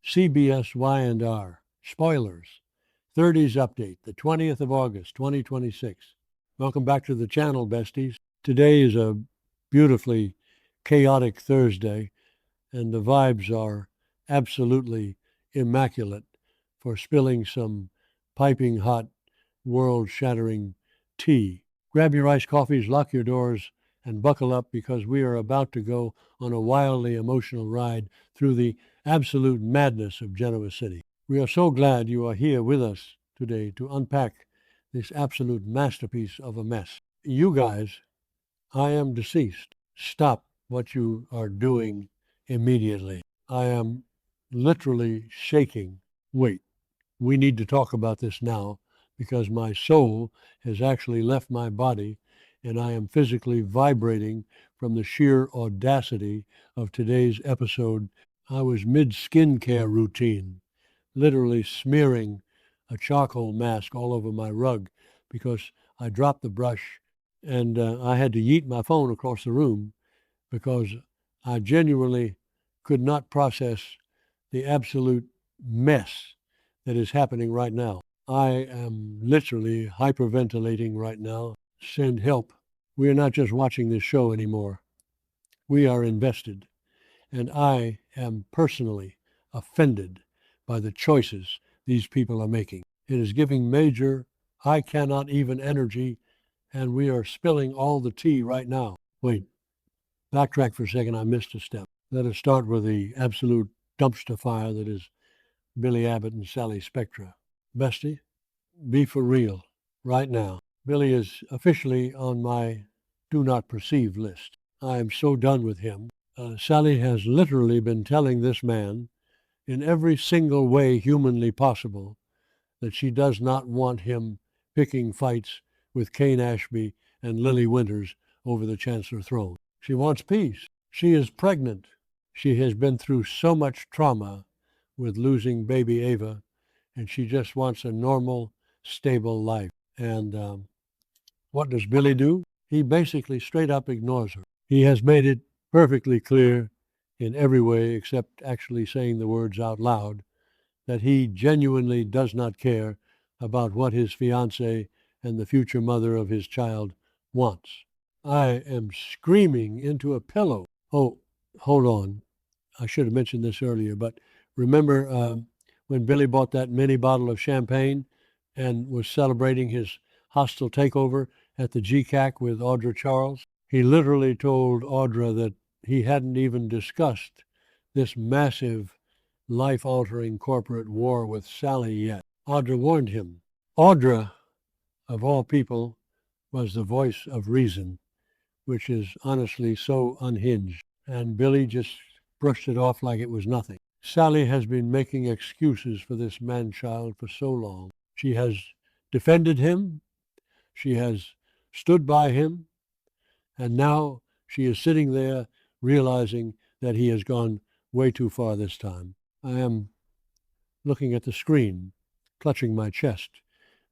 CBS Y&R. Spoilers. Thurdays update, the 20th of August, 2026. Welcome back to the channel, besties. Today is a beautifully chaotic Thursday, and the vibes are absolutely immaculate for spilling some piping hot, world-shattering tea. Grab your iced coffees, lock your doors, and buckle up because we are about to go on a wildly emotional ride through the absolute madness of Genoa City. We are so glad you are here with us today to unpack this absolute masterpiece of a mess. You guys, I am deceased. Stop what you are doing immediately. I am literally shaking. Wait, we need to talk about this now because my soul has actually left my body and I am physically vibrating from the sheer audacity of today's episode. I was mid-skincare routine, literally smearing a charcoal mask all over my rug because I dropped the brush and I had to yeet my phone across the room because I genuinely could not process the absolute mess that is happening right now. I am literally hyperventilating right now. Send help. We are not just watching this show anymore. We are invested. And I am personally offended by the choices these people are making. It is giving major, I cannot even energy, and we are spilling all the tea right now. Wait, backtrack for a second, I missed a step. Let us start with the absolute dumpster fire that is Billy Abbott and Sally Spectra. Bestie, be for real, right now. Billy is officially on my do not perceive list. I am so done with him. Sally has literally been telling this man in every single way humanly possible that she does not want him picking fights with Kane Ashby and Lily Winters over the Chancellor throne. She wants peace. She is pregnant. She has been through so much trauma with losing baby Ava, and she just wants a normal, stable life. And what does Billy do? He basically straight up ignores her. He has made it perfectly clear in every way except actually saying the words out loud that he genuinely does not care about what his fiancée and the future mother of his child wants. I am screaming into a pillow. Oh, hold on. I should have mentioned this earlier, but remember when Billy bought that mini bottle of champagne and was celebrating his hostile takeover at the GCAC with Audra Charles? He literally told Audra that he hadn't even discussed this massive, life-altering corporate war with Sally yet. Audra warned him. Audra, of all people, was the voice of reason, which is honestly so unhinged. And Billy just brushed it off like it was nothing. Sally has been making excuses for this man-child for so long. She has defended him. She has stood by him. And now she is sitting there realizing that he has gone way too far this time. I am looking at the screen, clutching my chest,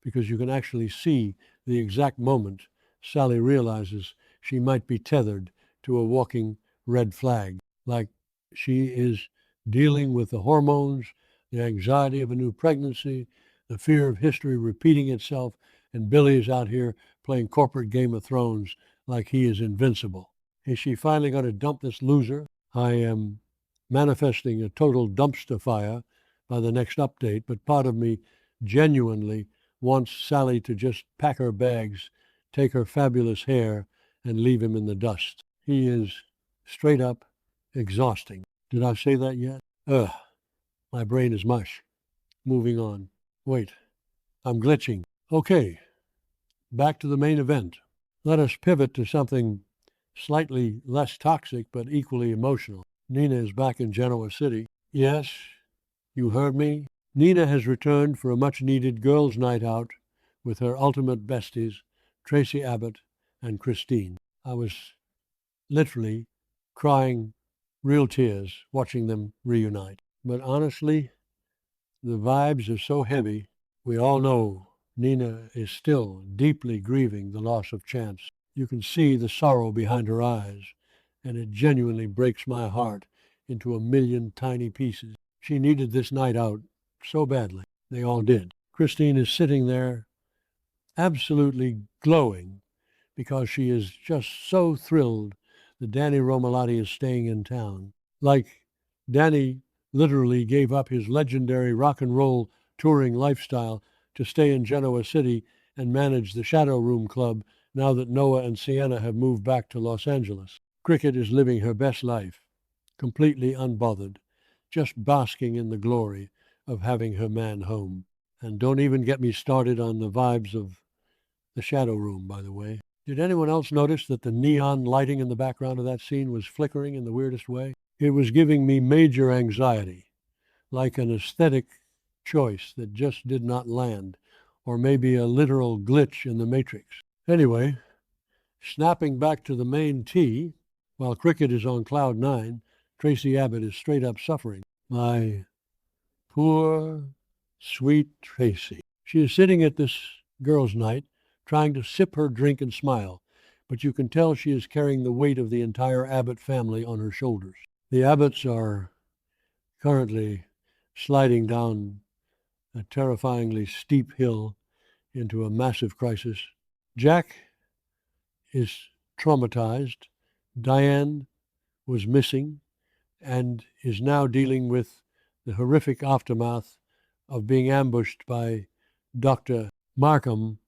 because you can actually see the exact moment Sally realizes she might be tethered to a walking red flag, like she is dealing with the hormones, the anxiety of a new pregnancy, the fear of history repeating itself, and Billy is out here playing corporate Game of Thrones like he is invincible. Is she finally going to dump this loser? I am manifesting a total dumpster fire by the next update, but part of me genuinely wants Sally to just pack her bags, take her fabulous hair, and leave him in the dust. He is straight up exhausting. Did I say that yet? My brain is mush. Moving on. Wait, I'm glitching. Okay, back to the main event. Let us pivot to something slightly less toxic but equally emotional. Nina is back in Genoa City. Yes, you heard me. Nina has returned for a much-needed girls' night out with her ultimate besties, Tracy Abbott and Christine. I was literally crying real tears watching them reunite. But honestly, the vibes are so heavy. We all know Nina is still deeply grieving the loss of Chance. You can see the sorrow behind her eyes, and it genuinely breaks my heart into a million tiny pieces. She needed this night out so badly. They all did. Christine is sitting there absolutely glowing because she is just so thrilled that Danny Romalotti is staying in town. Like Danny literally gave up his legendary rock and roll touring lifestyle to stay in Genoa City and manage the Shadow Room Club now that Noah and Sienna have moved back to Los Angeles. Cricket is living her best life, completely unbothered, just basking in the glory of having her man home. And don't even get me started on the vibes of the Shadow Room, by the way. Did anyone else notice that the neon lighting in the background of that scene was flickering in the weirdest way? It was giving me major anxiety, like an aesthetic choice that just did not land, or maybe a literal glitch in the matrix. Anyway, snapping back to the main tee, while Cricket is on cloud nine, Tracy Abbott is straight up suffering. My poor, sweet Tracy. She is sitting at this girls' night, trying to sip her drink and smile, but you can tell she is carrying the weight of the entire Abbott family on her shoulders. The Abbotts are currently sliding down a terrifyingly steep hill into a massive crisis. Jack is traumatized. Diane was missing and is now dealing with the horrific aftermath of being ambushed by Dr. Markham,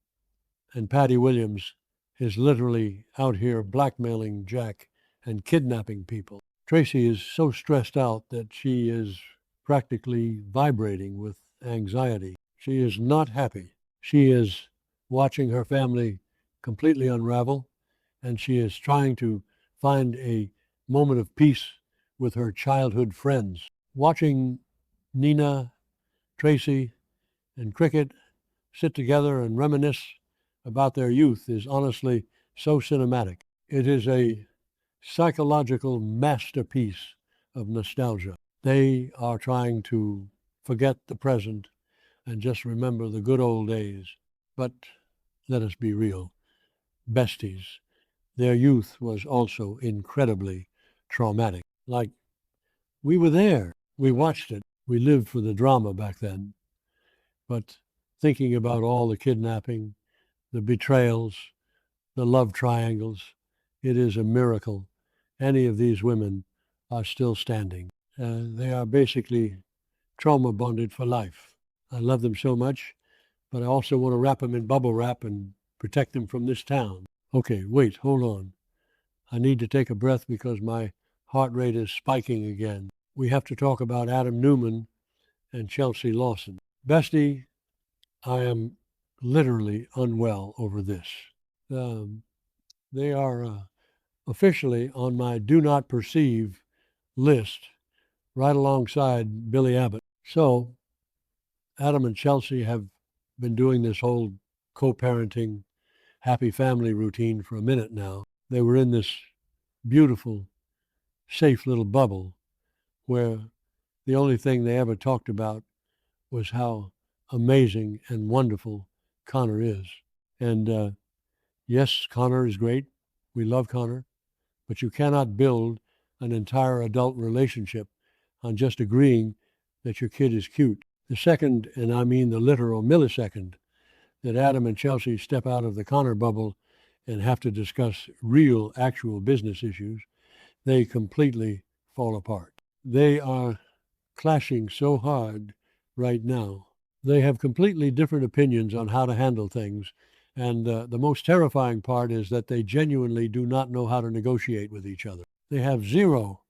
and Patty Williams is literally out here blackmailing Jack and kidnapping people. Tracy is so stressed out that she is practically vibrating with anxiety. She is not happy. She is watching her family completely unravel, and she is trying to find a moment of peace with her childhood friends. Watching Nina, Tracy, and Cricket sit together and reminisce about their youth is honestly so cinematic. It is a psychological masterpiece of nostalgia. They are trying to forget the present and just remember the good old days. But let us be real, besties, their youth was also incredibly traumatic. Like, we were there, we watched it, we lived for the drama back then. But thinking about all the kidnapping, the betrayals, the love triangles, it is a miracle any of these women are still standing. They are basically trauma bonded for life. I love them so much, but I also want to wrap them in bubble wrap and protect them from this town. Okay, wait, hold on. I need to take a breath because my heart rate is spiking again. We have to talk about Adam Newman and Chelsea Lawson. Bestie, I am literally unwell over this. They are officially on my do not perceive list right alongside Billy Abbott. So Adam and Chelsea have been doing this whole co-parenting, happy family routine for a minute now. They were in this beautiful, safe little bubble where the only thing they ever talked about was how amazing and wonderful Connor is. And yes, Connor is great. We love Connor. But you cannot build an entire adult relationship on just agreeing that your kid is cute. The second, and I mean the literal millisecond, that Adam and Chelsea step out of the Connor bubble and have to discuss real, actual business issues, they completely fall apart. They are clashing so hard right now. They have completely different opinions on how to handle things. And the most terrifying part is that they genuinely do not know how to negotiate with each other. They have zero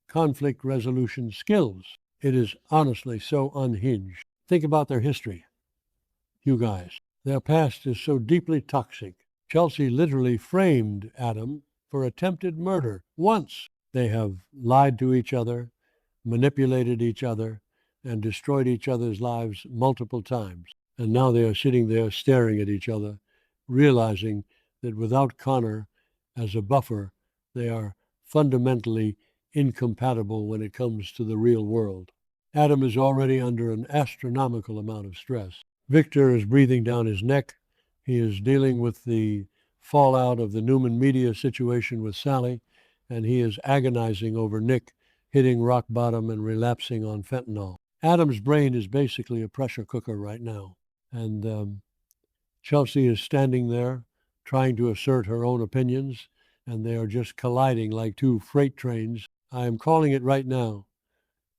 conflict resolution skills. It is honestly so unhinged. Think about their history, you guys. Their past is so deeply toxic. Chelsea literally framed Adam for attempted murder once. They have lied to each other, manipulated each other, and destroyed each other's lives multiple times. And now they are sitting there staring at each other, realizing that without Connor as a buffer, they are fundamentally incompatible when it comes to the real world. Adam is already under an astronomical amount of stress. Victor is breathing down his neck. He is dealing with the fallout of the Newman Media situation with Sally, and he is agonizing over Nick hitting rock bottom and relapsing on fentanyl. Adam's brain is basically a pressure cooker right now. And Chelsea is standing there trying to assert her own opinions, and they are just colliding like two freight trains. I am calling it right now.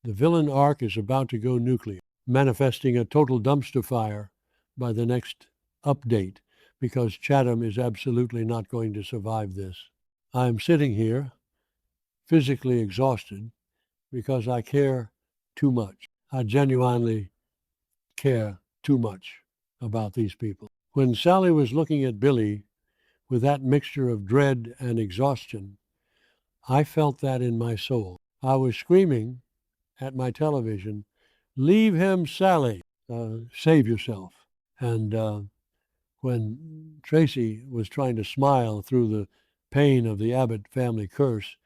The villain arc is about to go nuclear, manifesting a total dumpster fire by the next update, because Chatham is absolutely not going to survive this. I am sitting here, physically exhausted, because I care too much. I genuinely care too much about these people. When Sally was looking at Billy with that mixture of dread and exhaustion, I felt that in my soul. I was screaming at my television, "Leave him, Sally! Save yourself." And when Tracy was trying to smile through the pain of the Abbott family curse,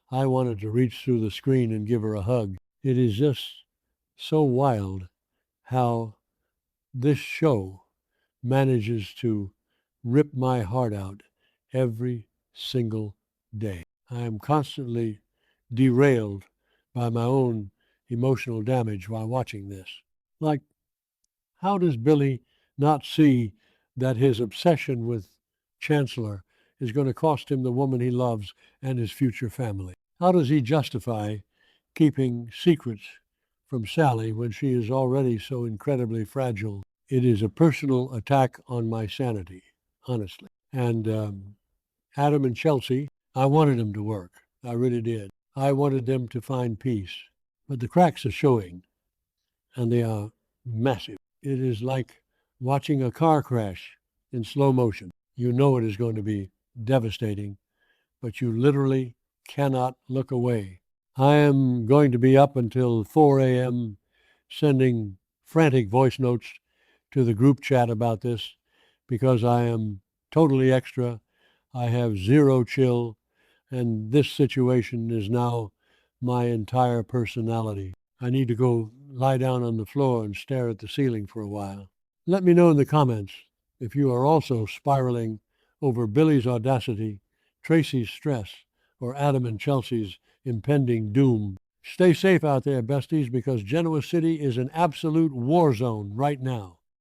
I wanted to reach through the screen and give her a hug. It is just so wild how this show manages to rip my heart out every single day. I am constantly derailed by my own emotional damage while watching this. Like, how does Billy not see that his obsession with Chancellor is going to cost him the woman he loves and his future family? How does he justify keeping secrets from Sally when she is already so incredibly fragile? It is a personal attack on my sanity, honestly. And Adam and Chelsea, I wanted them to work. I really did. I wanted them to find peace. But the cracks are showing, and they are massive. It is like watching a car crash in slow motion. You know it is going to be devastating, but you literally cannot look away. I am going to be up until 4 a.m. sending frantic voice notes to the group chat about this because I am totally extra. I have zero chill, and this situation is now my entire personality. I need to go lie down on the floor and stare at the ceiling for a while. Let me know in the comments if you are also spiraling over Billy's audacity, Tracy's stress, or Adam and Chelsea's impending doom. Stay safe out there, besties, because Genoa City is an absolute war zone right now.